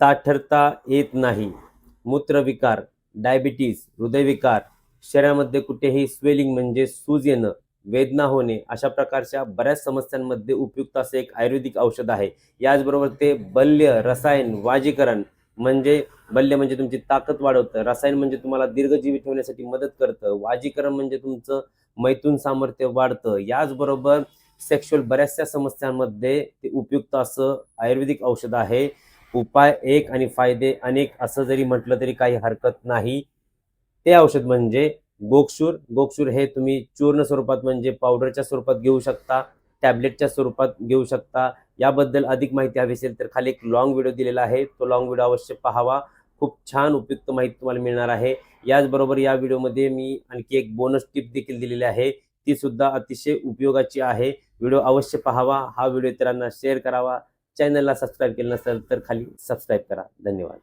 ताठरता येत नाही, मूत्रविकार, डायबिटीज, हृदयविकार, शरीरामध्ये कुठेही स्वेलिंग म्हणजे सूज येणं, वेदना होणे अशा प्रकारच्या बऱ्याच समस्यांमध्ये उपयुक्त असं एक आयुर्वेदिक औषध आहे. याचबरोबर ते बल्य, रसायन, वाजीकरण म्हणजे बल्य म्हणजे तुमची ताकद वाढवतं, रसायन म्हणजे तुम्हाला दीर्घजीवी ठेवण्यासाठी मदत करतं, वाजीकरण म्हणजे तुमचं मैथून सामर्थ्य वाढतं. याचबरोबर सेक्शुअल बऱ्याचशा समस्यांमध्ये ते उपयुक्त असं आयुर्वेदिक औषध आहे. उपाय एक आणि फायदे अनेक असं जरी म्हटलं तरी काही हरकत नाही. ते औषध म्हणजे गोक्षूर. गोक्षूर हे तुम्ही चूर्ण स्वरूपात म्हणजे पावडरच्या स्वरूपात घेऊ शकता, टॅबलेटच्या स्वरूपात घेऊ शकता. याबद्दल अधिक माहिती हवी असेल तर खाली एक लाँग व्हिडिओ दिलेला आहे. तो लाँग व्हिडिओ अवश्य पाहावा. खूप छान उपयुक्त माहिती तुम्हाला मिळणार आहे. याचबरोबर या व्हिडिओमध्ये मी आणखी एक बोनस टिप देखील दिलेली आहे. ती सुद्धा अतिशय उपयोगाची आहे. व्हिडिओ अवश्य पाहावा. हा व्हिडिओ इतरांना शेअर करावा. चॅनलला सबस्क्राईब केलं नसेल तर खाली सबस्क्राईब करा. धन्यवाद.